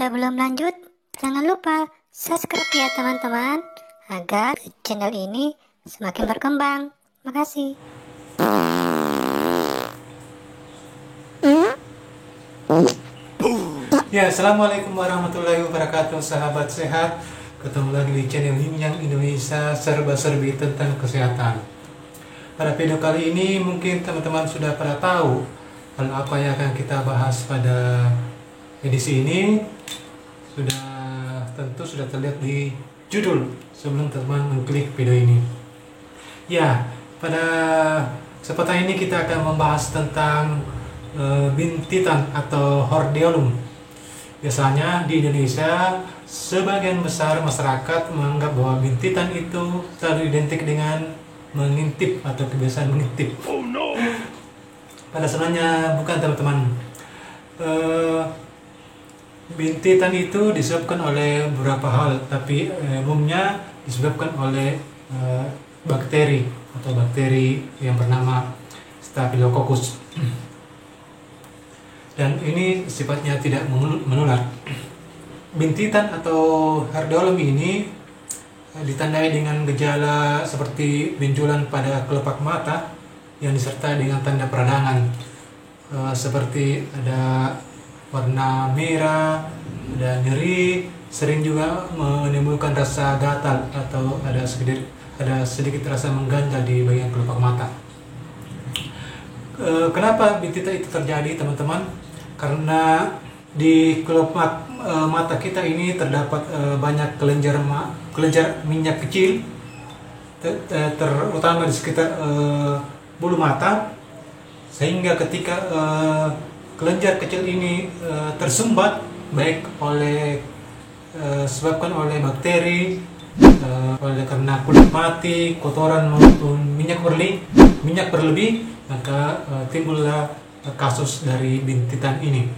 Sebelum lanjut, jangan lupa subscribe ya teman-teman, agar channel ini semakin berkembang. Makasih. Ya, assalamualaikum warahmatullahi wabarakatuh, sahabat sehat. Ketemu lagi di channel Yin Indonesia serba-serbi tentang kesehatan. Pada video kali ini mungkin teman-teman sudah pada tahu hal apa yang akan kita bahas pada edisi ini. Tentu sudah terlihat di judul sebelum teman-teman mengklik video ini. Ya, pada kesempatan ini kita akan membahas tentang bintitan atau hordeolum. Biasanya di Indonesia, sebagian besar masyarakat menganggap bahwa bintitan itu selalu identik dengan mengintip atau kebiasaan mengintip. Oh no. Pada sebenarnya bukan, teman-teman. Bintitan itu disebabkan oleh beberapa hal, tapi umumnya disebabkan oleh bakteri yang bernama Staphylococcus. Dan ini sifatnya tidak menular. Bintitan atau hordeolum ini ditandai dengan gejala seperti benjolan pada kelopak mata yang disertai dengan tanda peradangan, seperti ada warna merah, ada nyeri, sering juga menimbulkan rasa gatal atau ada sedikit rasa mengganjal di bagian kelopak mata. Kenapa bintitan itu terjadi, teman-teman? Karena di kelopak mata kita ini terdapat banyak kelenjar minyak kecil, terutama di sekitar bulu mata, sehingga ketika kelenjar kecil ini tersumbat, baik disebabkan oleh bakteri, karena kulit mati, kotoran maupun minyak berlebih, maka timbullah kasus dari bintitan ini.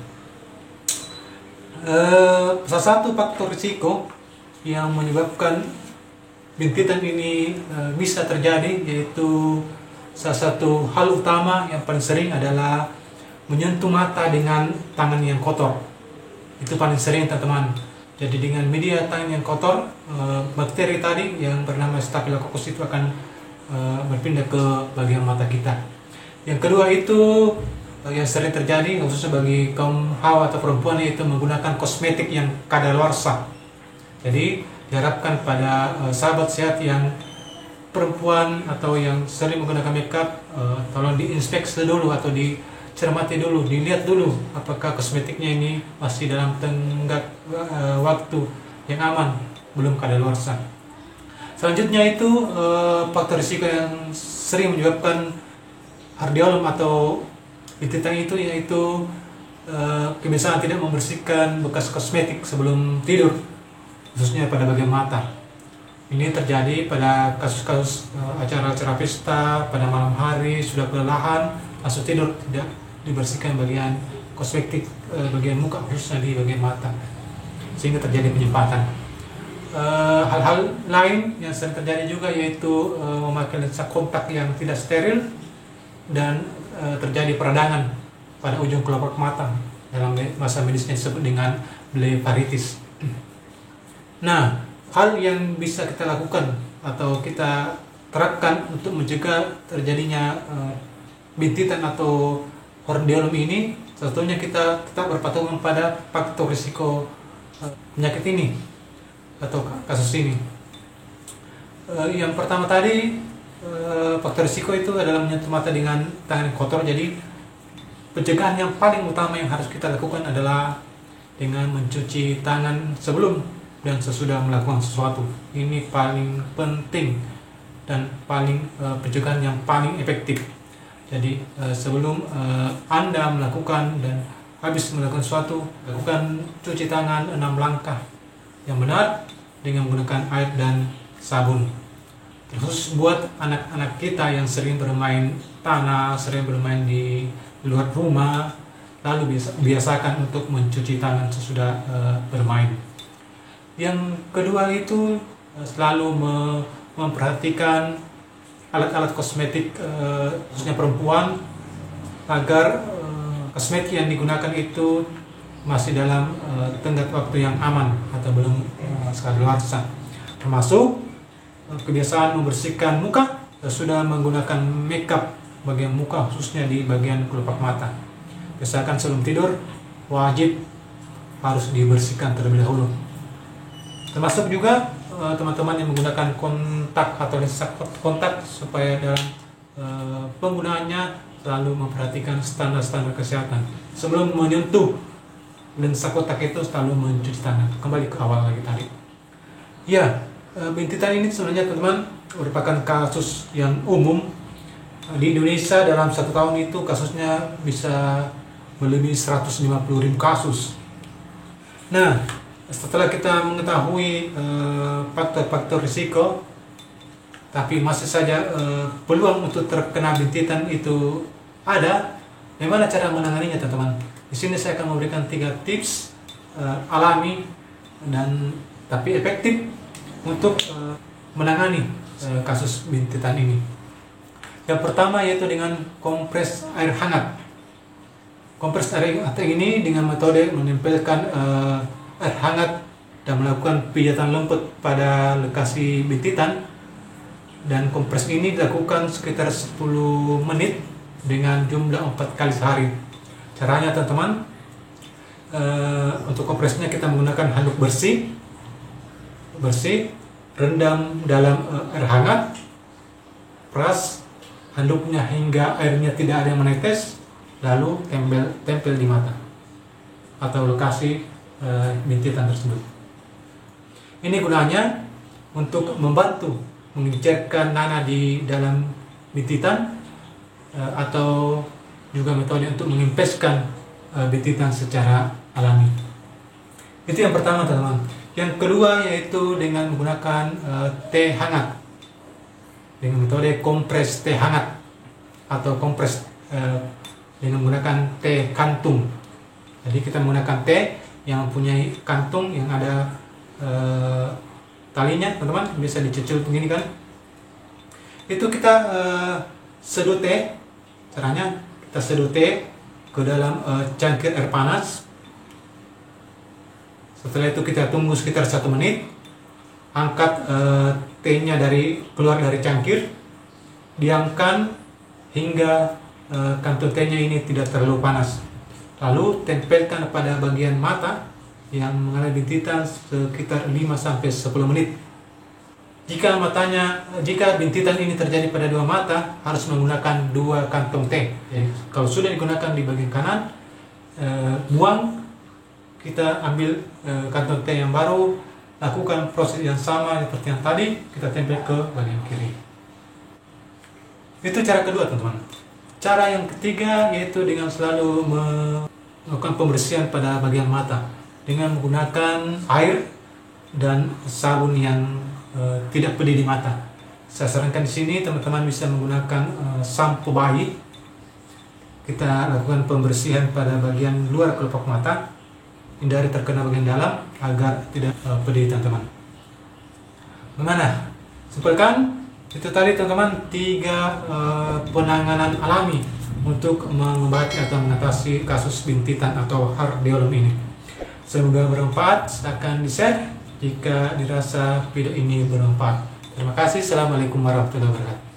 Salah satu faktor risiko yang menyebabkan bintitan ini bisa terjadi, yaitu salah satu hal utama yang paling sering adalah menyentuh mata dengan tangan yang kotor. Itu paling sering, teman-teman. Jadi dengan media tangan yang kotor, bakteri tadi yang bernama Staphylococcus itu akan berpindah ke bagian mata kita. Yang kedua itu yang sering terjadi khususnya bagi kaum hawa atau perempuan, yaitu menggunakan kosmetik yang kadaluarsa. Jadi diharapkan pada sahabat sehat yang perempuan atau yang sering menggunakan makeup, tolong diinspeksi dulu atau dicermati dulu, dilihat dulu apakah kosmetiknya ini masih dalam tenggat waktu yang aman, belum kadaluarsa. Selanjutnya itu faktor risiko yang sering menyebabkan hordeolum atau bintitan itu, yaitu kebiasaan tidak membersihkan bekas kosmetik sebelum tidur, khususnya pada bagian mata. Ini terjadi pada kasus-kasus acara-acara pesta pada malam hari, sudah kelelahan, langsung tidur, tidak dibersihkan bagian kosmetik bagian muka, khususnya di bagian mata, sehingga terjadi penyempatan. Hal-hal lain yang sering terjadi juga, yaitu memakai lensa kontak yang tidak steril dan terjadi peradangan pada ujung kelopak mata, dalam bahasa medisnya disebut dengan blefaritis. Nah, hal yang bisa kita lakukan atau kita terapkan untuk mencegah terjadinya bintitan atau hordeolum ini, satunya kita tetap berpatokan pada faktor risiko penyakit ini atau kasus ini. Yang pertama tadi, faktor risiko itu adalah menyentuh mata dengan tangan yang kotor. Jadi pencegahan yang paling utama yang harus kita lakukan adalah dengan mencuci tangan sebelum dan sesudah melakukan sesuatu. Ini paling penting dan pencegahan yang paling efektif. Jadi sebelum Anda melakukan dan habis melakukan sesuatu, lakukan cuci tangan 6 langkah yang benar dengan menggunakan air dan sabun. Khusus buat anak-anak kita yang sering bermain tanah, sering bermain di luar rumah, lalu biasakan untuk mencuci tangan sesudah bermain. Yang kedua itu selalu memperhatikan alat-alat kosmetik, khususnya perempuan, agar kosmetik yang digunakan itu masih dalam tenggat waktu yang aman atau belum kadaluarsa. Termasuk kebiasaan membersihkan muka, sudah menggunakan makeup bagian muka khususnya di bagian kelopak mata. Biasakan sebelum tidur wajib harus dibersihkan terlebih dahulu. Termasuk juga teman-teman yang menggunakan kontak atau lensa kontak, supaya dalam penggunaannya selalu memperhatikan standar-standar kesehatan. Sebelum menyentuh lensa kontak itu selalu mencuci tangan. Kembali ke awal lagi tadi. Ya, bintitan ini sebenarnya teman-teman merupakan kasus yang umum di Indonesia. Dalam 1 tahun itu kasusnya bisa melebihi 150.000 kasus. Nah, setelah kita mengetahui faktor-faktor risiko, tapi masih saja peluang untuk terkena bintitan itu ada. Bagaimana cara menanganinya, teman-teman? Di sini saya akan memberikan 3 tips alami dan tapi efektif untuk menangani kasus bintitan ini. Yang pertama yaitu dengan kompres air hangat. Kompres air hangat ini dengan metode menempelkan air hangat dan melakukan pijatan lembut pada lokasi bintitan, dan kompres ini dilakukan sekitar 10 menit dengan jumlah 4 kali sehari. Caranya teman-teman, untuk kompresnya kita menggunakan handuk bersih, rendam dalam air hangat, peras handuknya hingga airnya tidak ada yang menetes, lalu tempel di mata atau lokasi bintitan tersebut. Ini gunanya untuk membantu mengejarkan nanah di dalam bintitan, atau juga metode untuk mengempeskan bintitan secara alami. Itu yang pertama, teman-teman. Yang kedua yaitu dengan menggunakan teh hangat, dengan metode kompres teh hangat atau kompres dengan menggunakan teh kantung. Jadi kita menggunakan teh yang mempunyai kantung yang ada talinya, teman-teman, bisa dicecil begini kan. Itu kita seduh teh. Caranya kita seduh teh ke dalam cangkir air panas. Setelah itu kita tunggu sekitar 1 menit. Angkat tehnya keluar dari cangkir, diamkan hingga kantung tehnya ini tidak terlalu panas. Lalu tempelkan pada bagian mata yang mengalami bintitan sekitar 5-10 menit. Jika bintitan ini terjadi pada 2 mata, harus menggunakan 2 kantong teh. Jadi, kalau sudah digunakan di bagian kanan, buang, kita ambil kantong teh yang baru, lakukan proses yang sama seperti yang tadi, kita tempel ke bagian kiri. Itu cara kedua, teman-teman. Cara yang ketiga yaitu dengan selalu melakukan pembersihan pada bagian mata dengan menggunakan air dan sabun yang tidak pedih di mata. Saya sarankan di sini teman-teman bisa menggunakan sampo bayi. Kita lakukan pembersihan pada bagian luar kelopak mata, hindari terkena bagian dalam agar tidak pedih, teman-teman. Bagaimana? Simpulkan, itu tadi teman-teman 3 penanganan alami untuk mengobati atau mengatasi kasus bintitan atau hardeolum ini. Semoga bermanfaat. Silakan di-share jika dirasa video ini bermanfaat. Terima kasih. Assalamualaikum warahmatullahi wabarakatuh.